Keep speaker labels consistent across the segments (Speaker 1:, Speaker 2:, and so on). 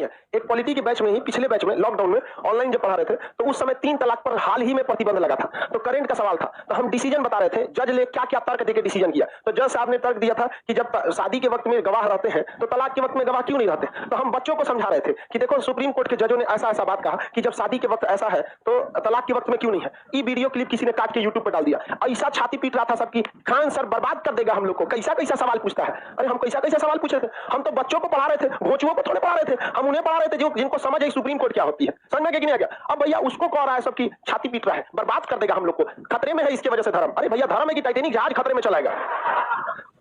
Speaker 1: है। एक पॉलिटी के बैच में ही पिछले बैच में लॉकडाउन में ऑनलाइन जब पढ़ा रहे थे तो उस समय 3 तलाक पर हाल ही में प्रतिबंध लगा था। तो करंट का सवाल था, तो हम डिसीजन बता रहे थे, जज ने क्या क्या तर्क देके डिसीजन किया। तो जज साहब ने तर्क दिया था कि जब शादी के वक्त में गवाह रहते हैं तो तलाक के वक्त में गवाह क्यों नहीं रहते। तो हम बच्चों को समझा रहे थे कि देखो सुप्रीम कोर्ट के जजों ने ऐसा ऐसा बात कहा कि जब शादी के वक्त ऐसा है तो तलाक के वक्त में क्यों नहीं है। ये वीडियो क्लिप किसी ने काट के यूट्यूब पर डाल दिया, ऐसा छाती पीट रहा था सबकी, खान सर बर्बाद कर देगा हम लोग को, कैसा कैसा सवाल पूछता है। अरे हम कैसा कैसा सवाल पूछे थे, हम तो बच्चों को पढ़ा रहे थे, भोचुओं को थोड़े पढ़ा रहे थे, हम उन्हें पढ़ा रहे थे जो जिनको समझ है सुप्रीम कोर्ट क्या होती है। समझ में नहीं आ गया। अब भैया उसको कह रहा है सबकी छाती पीट रहा है, बर्बाद कर देगा हम लोग को, खतरे में है इसकी वजह से धर्म। अरे भैया धर्म है कि टाइटेनिक जहाज खतरे में चलाएगा।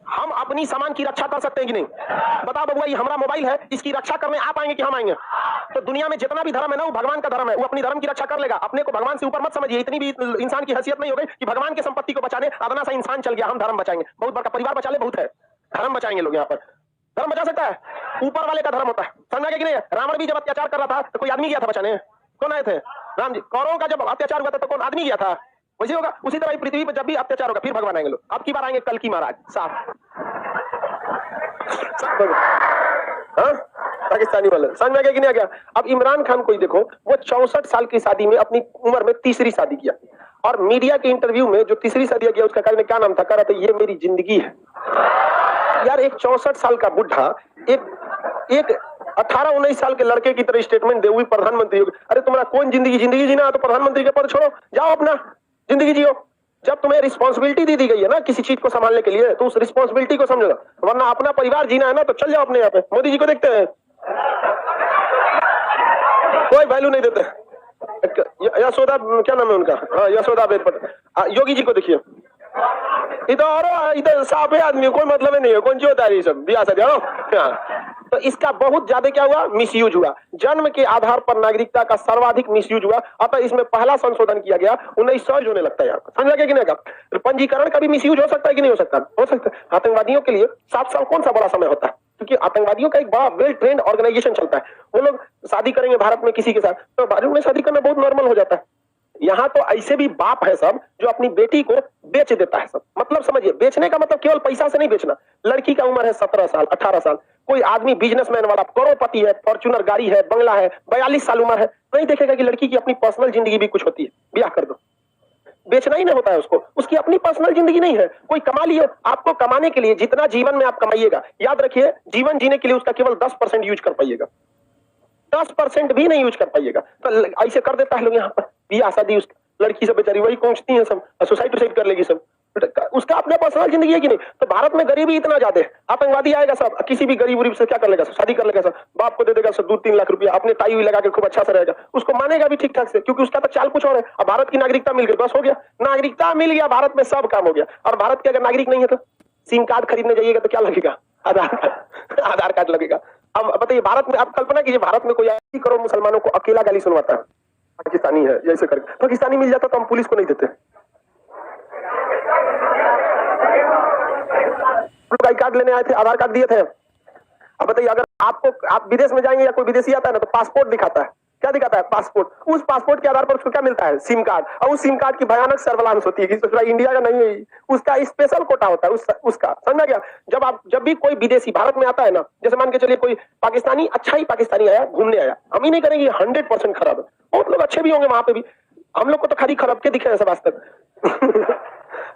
Speaker 1: हम अपनी सामान की रक्षा कर सकते हैं कि नहीं। बताओ बबुआ, ये हमारा मोबाइल है, इसकी रक्षा करने आप आएंगे कि हम आएंगे। तो दुनिया में जितना भी धर्म है ना वो भगवान का धर्म है, वो अपनी धर्म की रक्षा कर लेगा। अपने को भगवान से ऊपर मत समझिए, इतनी भी इंसान की हैसियत नहीं हो गई कि भगवान की संपत्ति को बचाने अदना सा इंसान चल गया हम धर्म बचाएंगे। बहुत बड़ा परिवार बचा ले बहुत है, धर्म बचाएंगे लोग। यहाँ पर धर्म बचा सकता है, ऊपर वाले का धर्म होता है। समझा कि नहीं। रावण भी जब अत्याचार कर रहा था तो कोई आदमी गया था बचाने, कौन आए थे? राम जी। कौरवों का जब अत्याचार हुआ था तो कौन आदमी गया था? वैसे होगा उसी तरह पृथ्वी पर जब भी अत्याचार होगा फिर भगवान आएंगे लोग। अब की बार आएंगे कल की महाराज साफ पाकिस्तानी वाले। समझ में कि नहीं आ गया। अब इमरान खान को ही देखो, वो 64 साल की शादी में अपनी उम्र में तीसरी शादी किया, और मीडिया के इंटरव्यू में जो तीसरी शादी किया उसका कारण क्या नाम था, कह रहा था ये मेरी जिंदगी है। यार एक 64 साल का बुढ़ा एक 18-19 साल के लड़के की तरह स्टेटमेंट दे हुई प्रधानमंत्री। अरे तुम्हारा कौन जिंदगी जीना है तो प्रधानमंत्री के पद छोड़ो, जाओ अपना जिंदगी जियो। जब तुम्हें रिस्पॉन्सिबिलिटी दी गई है ना किसी चीज को संभालने के लिए तो उस रिस्पॉन्सिबिलिटी को समझो, वरना अपना परिवार जीना है ना तो चल जाओ अपने। यहाँ पे मोदी जी को देखते हैं, कोई वैल्यू नहीं देते। यशोदा क्या नाम है उनका, हाँ यशोदा बेद। योगी जी को देखिए, इधर साफ है आदमी, कोई मतलब नहीं है, कौन जी होता है ये सब बिया सा। तो इसका बहुत ज्यादा क्या हुआ, मिसयूज हुआ। जन्म के आधार पर नागरिकता का सर्वाधिक मिसयूज हुआ। अतः इसमें पहला संशोधन किया गया 1900 होने लगता है। यहाँ समझ लगे कि नहीं। पंजीकरण का भी मिसयूज हो सकता है कि नहीं हो सकता, हो सकता है। आतंकवादियों के लिए 7 साल कौन सा बड़ा समय होता है, क्योंकि आतंकवादियों का एक बड़ा वेल ट्रेंड ऑर्गेनाइजेशन चलता है। वो लोग शादी करेंगे भारत में किसी के साथ तो भारत में शादी करना बहुत नॉर्मल हो जाता है। यहाँ तो ऐसे भी बाप है सब जो अपनी बेटी को बेच देता है सब। मतलब समझिए, बेचने का मतलब केवल पैसा से नहीं बेचना। लड़की का उम्र है 17 साल 18 साल, कोई आदमी बिजनेसमैन वाला करोड़पति है, फॉर्च्यूनर गाड़ी है, बंगला है, 42 साल उम्र है, नहीं देखेगा कि लड़की की अपनी पर्सनल जिंदगी भी कुछ होती है, ब्याह कर दो। बेचना ही नहीं होता है उसको, उसकी अपनी पर्सनल जिंदगी नहीं है। कोई कमा लियो, आपको कमाने के लिए जितना जीवन में आप कमाइएगा, याद रखिए जीवन जीने के लिए उसका केवल 10% यूज कर पाइएगा, 10% भी नहीं यूज कर पाइएगा। तो ऐसे कर देता है लोग यहाँ पर बियाह शादी, उस लड़की सब बेचारी वही पहुंचती है सब, सुसाइड टुसाइड कर लेगी सब, उसका अपना पर्सनल जिंदगी है कि नहीं। तो भारत में गरीबी इतना ज्यादा है, आतंकवादी आएगा सब, किसी भी गरीब उरीब से क्या कर लेगा, शादी कर लेगा सब, बाप को दे देगा सब 2-3 लाख रुपया, अपने टाई हुई लगा के खूब अच्छा से रहेगा, उसको मानेगा भी ठीक ठाक से, क्योंकि उसका तो चाल कुछ और है। अब भारत की नागरिकता मिल गई, बस हो गया, नागरिकता मिल गया, भारत में सब काम हो गया। और भारत के अगर नागरिक नहीं है तो सिम कार्ड खरीदने जाइएगा तो क्या लगेगा, आधार कार्ड लगेगा। अब बताइए भारत में, आप कल्पना कीजिए भारत में कोई 80 करोड़ मुसलमानों को अकेला गाली सुनवाता है, पाकिस्तानी है, जैसे करके पाकिस्तानी मिल जाता तो हम पुलिस को नहीं देते। आई कार्ड लेने आए थे, आधार कार्ड दिए थे। अब बताइए अगर आप विदेश में जाएंगे या कोई विदेशी आता है ना तो पासपोर्ट दिखाता है, क्या दिखाता है, पासपोर्ट। उस पासपोर्ट के आधार पर उसको क्या मिलता है, सिम कार्ड। और उस सिम कार्ड की भयानक सर्विलांस होती है कि इंडिया का नहीं है, उसका स्पेशल कोटा होता है उसका। समझा गया। जब भी कोई विदेशी भारत में आता है ना, जैसे मान के चलिए कोई पाकिस्तानी, अच्छा ही पाकिस्तानी आया घूमने आया, हम ही नहीं करेंगे 100% खराब है, बहुत लोग अच्छे भी होंगे वहां पे भी, हम लोग को तो खाली खराब के दिखे हैं सब आज तक।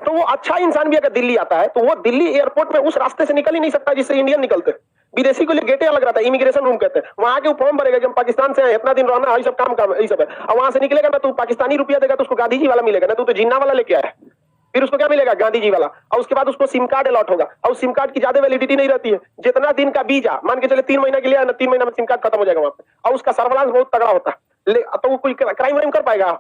Speaker 1: तो वो अच्छा इंसान भी अगर दिल्ली आता है तो वो दिल्ली एयरपोर्ट में उस रास्ते से निकल ही नहीं सकता जिससे इंडियन निकलते हैं। विदेशी को लिए गेटे अलग रहता है, इमिग्रेशन रूम कहते हैं, वहां के फॉर्म भरेगा कि हम पाकिस्तान से हैं, इतना दिन रहना है, सब काम यही सब है। और वहां से निकलेगा ना तो पाकिस्तानी रुपया देगा तो उसको गांधी जी वाला मिलेगा, ना तो जिन्ना वाला लेके आया, फिर उसको क्या मिलेगा, गांधी जी वाला। और उसके बाद उसको सिम कार्ड अलॉट होगा, और सिम कार्ड की ज्यादा वैलिडिटी नहीं रहती है। जितना दिन का वीजा, मान के चले 3 महीना के लिए ना, 3 महीना में सिम कार्ड खत्म हो जाएगा वहां पे, और उसका सर्विलांस बहुत तगड़ा होता है। तो वो कोई क्राइम वाइम कर पाएगा,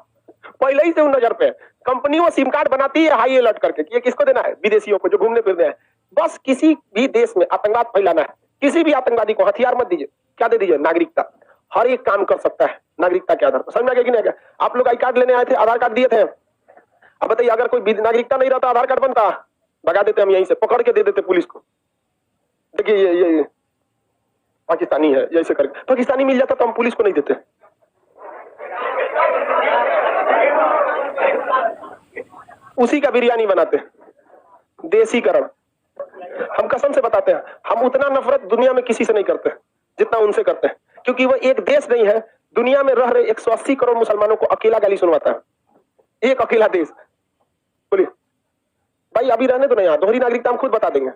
Speaker 1: पहले ही से उन नजर पे। कंपनी वो सिम कार्ड बनाती है हाई अलर्ट करके कि ये किसको देना है, विदेशियों को जो घूमने फिरने हैं। बस किसी भी देश में आतंकवाद फैलाना है, किसी भी आतंकवादी को हथियार मत दीजिए, क्या दे दीजिए, नागरिकता। हर एक काम कर सकता है नागरिकता के आधार पर। समझ में आ गया कि नहीं? आप लोग आई कार्ड लेने आए थे, आधार कार्ड दिए थे। अब बताइए अगर कोई नागरिकता नहीं रहता, आधार कार्ड बनता, भगा देते हम यहीं से, पकड़ के दे देते पुलिस को। देखिए ये पाकिस्तानी है, जैसे करके पाकिस्तानी मिल जाता तो हम पुलिस को नहीं देते। उसी का बिरयानी बनाते, देसीकरण। हम कसम से बताते हैं, हम उतना नफरत दुनिया में किसी से नहीं करते। जितना उनसे करते हैं, क्योंकि वो एक देश नहीं है, दुनिया में रह रहे 180 करोड़ मुसलमानों को अकेला गाली सुनवाता है, एक अकेला देश। बोलिए भाई, अभी रहने तो नहीं, यहाँ दोहरी नागरिकता हम खुद बता देंगे।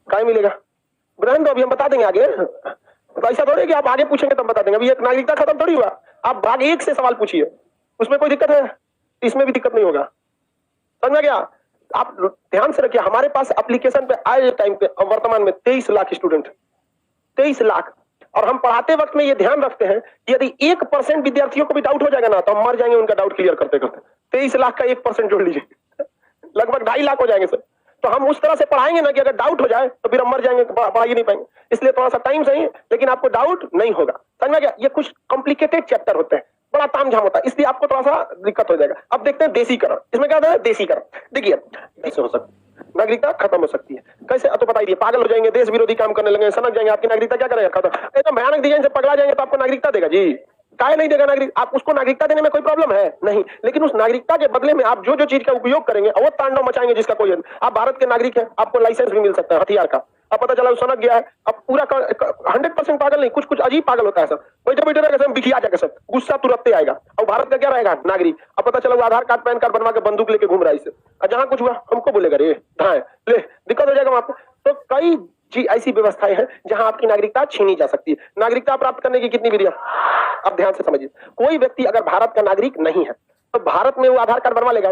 Speaker 1: क्या मिलेगा? रहने दो, अभी हम बता देंगे आगे। तो ऐसा थोड़ी कि आप आगे पूछेंगे तब बता देंगे, अभी एक नागरिकता खत्म थोड़ी हुआ। आप भाग 1 से सवाल पूछिए, उसमें कोई दिक्कत है? इसमें भी दिक्कत नहीं होगा। समझ में गया? आप ध्यान से रखिए, हमारे पास एप्लीकेशन पे आए टाइम पे वर्तमान में 23 लाख स्टूडेंट, 23 लाख, और हम पढ़ाते वक्त में ये ध्यान रखते हैं कि यदि 1% विद्यार्थियों को भी डाउट हो जाएगा ना तो हम मर जाएंगे उनका डाउट क्लियर करते करते। 23 लाख का 1% जोड़ लीजिए, लगभग 2.5 लाख हो जाएंगे सर। तो हम उस तरह से पढ़ाएंगे ना कि अगर डाउट हो जाए तो फिर हम मर जाएंगे, पढ़ा ही नहीं पाएंगे। इसलिए थोड़ा सा टाइम सही, लेकिन आपको डाउट नहीं होगा। समझ में गया? ये कुछ कॉम्प्लिकेटेड चैप्टर होते हैं, बड़ा तामझाम होता है, इसलिए आपको थोड़ा सा दिक्कत हो जाएगा। अब देखते हैं देसीकरण। इसमें क्या होता है? देसीकरण। देखिए कैसे हो सकता है, नागरिकता खत्म हो सकती है कैसे? तो बताइए, पागल हो जाएंगे, देश विरोधी काम करने लगे, सनक जाएंगे, आपकी नागरिकता क्या करेगा? खत्म। एकदम भयानक डिजाइन से पगला जाएंगे तो आपको नागरिकता देगा जी? काहे नहीं देगा नागरिक? आप उसको नागरिकता देने में कोई प्रॉब्लम है नहीं, लेकिन उस नागरिकता के बदले में आप जो जो चीज का उपयोग करेंगे वो तांडव मचाएंगे जिसका कोई। आप भारत के नागरिक हैं, आपको लाइसेंस भी मिल सकता है हथियार का। अब पता चला सनक गया है, अब पूरा 100% पागल नहीं, कुछ कुछ अजीब पागल होता है सर, बैठे बैठे रहेगा सर, बिखिया जाएगा सर, गुस्सा तुरंत आएगा। और भारत का क्या रहेगा? नागरिक। अब पता चला वो आधार कार्ड पैन कार्ड बनवा के बंदूक लेके घूम रहा है इससे, जहां कुछ हुआ हमको बोलेगा रे धाए ले, दिक्कत हो जाएगा वहां पे। तो कई जी ऐसी व्यवस्थाएं हैं जहां आपकी नागरिकता छीनी जा सकती है। नागरिकता प्राप्त करने की कितनी विधियां? अब ध्यान से समझिए, कोई व्यक्ति अगर भारत का नागरिक नहीं है तो भारत में वो आधार कार्ड बनवा लेगा,